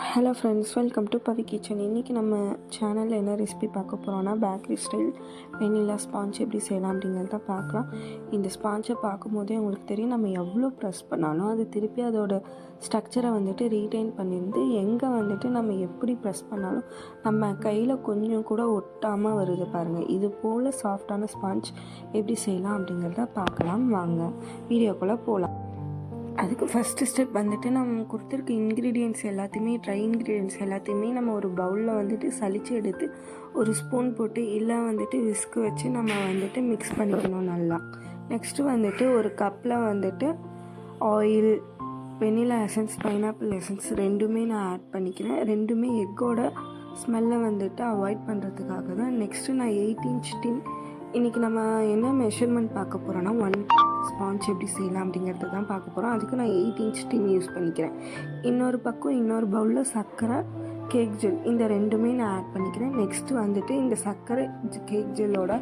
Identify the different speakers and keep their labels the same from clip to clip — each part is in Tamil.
Speaker 1: Hello friends, welcome to Pavi kitchen. இன்றைக்கி நம்ம சேனலில் என்ன ரெசிபி பார்க்க போகிறோன்னா, பேக்கரி ஸ்டைல் வெனிலா ஸ்பாஞ்ச் எப்படி செய்யலாம் அப்படிங்கிறத பார்க்கலாம். இந்த ஸ்பாஞ்சை பார்க்கும்போதே உங்களுக்கு தெரியும், நம்ம எவ்வளோ ப்ரெஸ் பண்ணாலும் அது திருப்பி அதோட ஸ்ட்ரக்சரை ரீட்டைன் பண்ணியிருந்து எங்கே நம்ம எப்படி ப்ரெஸ் பண்ணாலும் நம்ம கையில் கொஞ்சம் கூட ஒட்டாமல் வருது பாருங்கள். இது போல் சாஃப்டான ஸ்பாஞ்ச் எப்படி செய்யலாம் அப்படிங்கிறத பார்க்கலாம். வாங்க வீடியோக்குள்ளே போகலாம். அதுக்கு ஃபஸ்ட்டு ஸ்டெப் நம்ம கொடுத்துருக்க இன்க்ரீடியன்ட்ஸ் எல்லாத்தையுமே, ட்ரை இன்க்ரீடியன்ட்ஸ் எல்லாத்தையுமே நம்ம ஒரு பவுலில் சலிச்சு எடுத்து ஒரு ஸ்பூன் போட்டு இல்லை விஸ்க் வச்சு நம்ம மிக்ஸ் பண்ணிக்கணும் நல்லா. நெக்ஸ்ட்டு ஒரு கப்பில் oil, vanilla essence, pineapple essence ரெண்டுமே நான் ஆட் பண்ணிக்கிறேன். ரெண்டுமே எக்கோட ஸ்மெல்லை அவாய்ட் பண்ணுறதுக்காக தான். நெக்ஸ்ட்டு நான் 8 inch டின். இன்றைக்கி நம்ம என்ன மெஷர்மெண்ட் பார்க்க போகிறோன்னா, 1 ஸ்பாஞ்ச் எப்படி செய்யலாம் அப்படிங்கிறது தான் பார்க்க போகிறோம். அதுக்கு நான் 8 inch டின் யூஸ் பண்ணிக்கிறேன். இன்னொரு பவுலில் சர்க்கரை, கேக் ஜெல், இந்த ரெண்டுமே நான் ஆட் பண்ணிக்கிறேன். நெக்ஸ்ட்டு இந்த சர்க்கரை கேக் ஜெல்லோட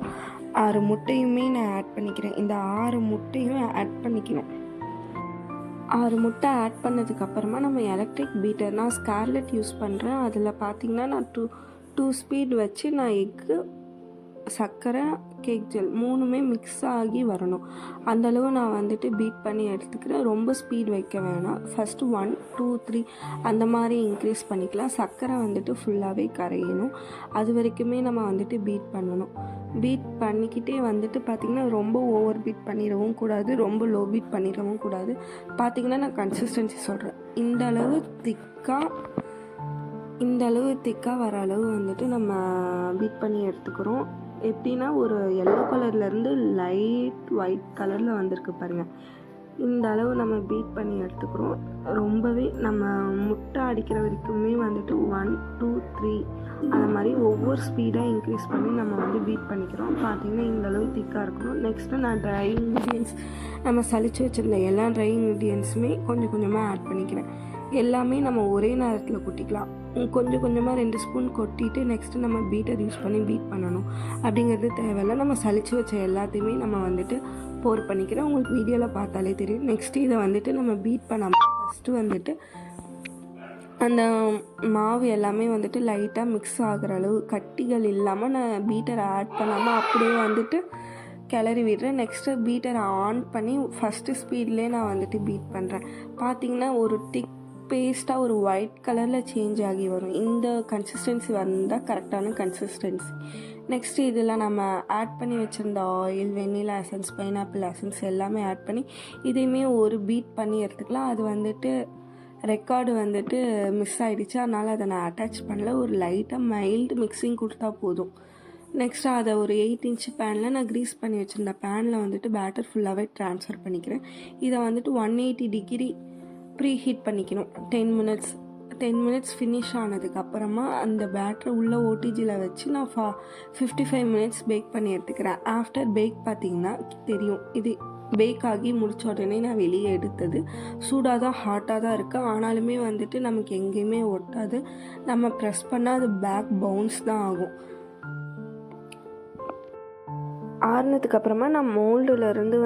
Speaker 1: 6 முட்டையுமே நான் ஆட் பண்ணிக்கிறேன். இந்த 6 முட்டையும் ஆட் பண்ணிக்கணும். 6 முட்டை ஆட் பண்ணதுக்கப்புறமா நம்ம எலக்ட்ரிக் பீட்டர், நான் ஸ்கார்லெட் யூஸ் பண்ணுறேன். அதில் பார்த்திங்கன்னா நான் டூ ஸ்பீட் வச்சு நான் எக்கு, சர்க்கரை, கேக் ஜெல் மூணுமே மிக்ஸ் ஆகி வரணும். அந்தளவு நான் பீட் பண்ணி எடுத்துக்கிறேன். ரொம்ப ஸ்பீட் வைக்க வேணாம். ஃபஸ்ட்டு 1, 2, 3 அந்த மாதிரி இன்க்ரீஸ் பண்ணிக்கலாம். சர்க்கரை ஃபுல்லாகவே கரையணும். அது வரைக்குமே நம்ம பீட் பண்ணணும். பீட் பண்ணிக்கிட்டே பார்த்திங்கன்னா ரொம்ப ஓவர் பீட் பண்ணிடவும் கூடாது, ரொம்ப லோ பீட் பண்ணிடவும் கூடாது. பார்த்திங்கன்னா நான் கன்சிஸ்டன்சி சொல்கிறேன். இந்த அளவு திக்காக வர அளவு நம்ம பீட் பண்ணி எடுத்துக்கிறோம். எப்படின்னா ஒரு எல்லோ கலர்லேருந்து லைட் ஒயிட் கலரில் வந்திருக்கு பாருங்கள். இந்த அளவு நம்ம பீட் பண்ணி எடுத்துக்கிறோம். ரொம்பவே நம்ம முட்டை அடிக்கிற வரைக்குமே 1, 2, 3 அந்த மாதிரி ஒவ்வொரு ஸ்பீடாக இன்க்ரீஸ் பண்ணி நம்ம பீட் பண்ணிக்கிறோம். பார்த்திங்கன்னா இந்த அளவு திக்காக இருக்கணும். நெக்ஸ்ட்டு நான் ட்ரை இன்க்ரீடியன்ஸ், நம்ம சலிச்சு வச்சுருந்த எல்லா ட்ரை இன்க்ரீடியன்ஸுமே கொஞ்சம் கொஞ்சமாக ஆட் பண்ணிக்கிறேன். எல்லாமே நம்ம ஒரே நேரத்தில் கொட்டிக்கலாம். கொஞ்சம் கொஞ்சமாக 2 ஸ்பூன் கொட்டிட்டு நெக்ஸ்ட்டு நம்ம பீட்டர் யூஸ் பண்ணி பீட் பண்ணணும் அப்படிங்கிறது தேவையில்லை. நம்ம சலிச்சு வச்ச எல்லாத்தையுமே நம்ம போர் பண்ணிக்கிறோம். உங்களுக்கு வீடியோவில் பார்த்தாலே தெரியும். நெக்ஸ்ட்டு இதை நம்ம பீட் பண்ணாமல் ஃபஸ்ட்டு அந்த மாவு எல்லாமே லைட்டாக மிக்ஸ் ஆகிற அளவு கட்டிகள் இல்லாமல் நான் பீட்டரை ஆட் பண்ணாமல் அப்படியே கிளறி விடுறேன். நெக்ஸ்ட்டு பீட்டரை ஆன் பண்ணி ஃபஸ்ட்டு ஸ்பீட்லேயே நான் பீட் பண்ணுறேன். பார்த்திங்கன்னா ஒரு திக் பேஸ்ட்டாக ஒரு ஒயிட் கலரில் சேஞ்ச் ஆகி வரும். இந்த கன்சிஸ்டன்சி வந்தால் கரெக்டான கன்சிஸ்டன்சி. நெக்ஸ்ட்டு இதில் நம்ம ஆட் பண்ணி வச்சுருந்த oil, vanilla essence, pineapple essence எல்லாமே ஆட் பண்ணி இதையுமே ஒரு பீட் பண்ணி எடுத்துக்கலாம். அது ரெக்கார்டு மிஸ் ஆகிடுச்சு, அதனால் அதை நான் அட்டாச் பண்ணல. ஒரு லைட்டாக மைல்டு மிக்சிங் கொடுத்தா போதும். நெக்ஸ்ட்டு அதை ஒரு 8 inch பேனில் நான் க்ரீஸ் பண்ணி வச்சுருந்த பேனில் பேட்டர் ஃபுல்லாகவே ட்ரான்ஸ்ஃபர் பண்ணிக்கிறேன். இதை 180 டிகிரி ப்ரீ ஹீட் பண்ணிக்கணும். 10 minutes ஃபினிஷ் ஆனதுக்கப்புறமா அந்த பேட்டரை உள்ளே ஓடிஜியில் வச்சு நான் 55 minutes பேக் பண்ணி எடுத்துக்கிறேன். ஆஃப்டர் பேக் பார்த்திங்கன்னா தெரியும், இது பேக் ஆகி முடித்த உடனே நான் வெளியே எடுத்தது. சூடாக தான், ஹாட்டாக தான் இருக்குது. ஆனாலுமே நமக்கு எங்கேயுமே ஒட்டாது. நம்ம ப்ரெஸ் பண்ணால் அது பேக் பவுன்ஸ் தான் ஆகும். ஆறுனதுக்கப்புறமா நான் மோல்டுலேருந்து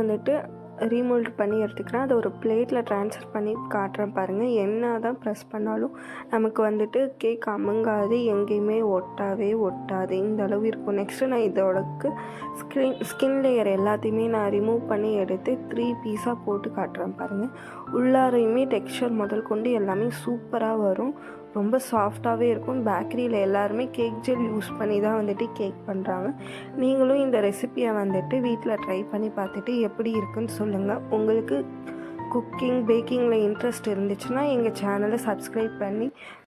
Speaker 1: ரீமோல்ட் பண்ணி எடுத்துக்கிறேன். அதை ஒரு பிளேட்டில் ட்ரான்ஸ்ஃபர் பண்ணி காட்டுறேன் பாருங்கள். என்ன தான் ப்ரெஸ் பண்ணாலும் நமக்கு கேக் அமுங்காது, எங்கேயுமே ஒட்டாது. இந்த அளவு இருக்கும். நெக்ஸ்ட்டு நான் இதோடக்கு ஸ்கின் லேயர் எல்லாத்தையுமே நான் ரிமூவ் பண்ணி எடுத்து 3 பீஸாக போட்டு காட்டுறேன் பாருங்கள். உள்ளாரையுமே டெக்ஸ்சர் முதல் கொண்டு எல்லாமே சூப்பராக வரும். ரொம்ப சாஃப்டாகவே இருக்கும். பேக்கரியில் எல்லாருமே கேக் ஜெல் யூஸ் பண்ணி தான் கேக் பண்ணுறாங்க. நீங்களும் இந்த ரெசிப்பியை வீட்டில் ட்ரை பண்ணி பார்த்துட்டு எப்படி இருக்குன்னு சொல்லுங்கள். உங்களுக்கு குக்கிங், பேக்கிங்கில் இன்ட்ரெஸ்ட் இருந்துச்சுன்னா எங்கள் சேனலை சப்ஸ்கிரைப் பண்ணி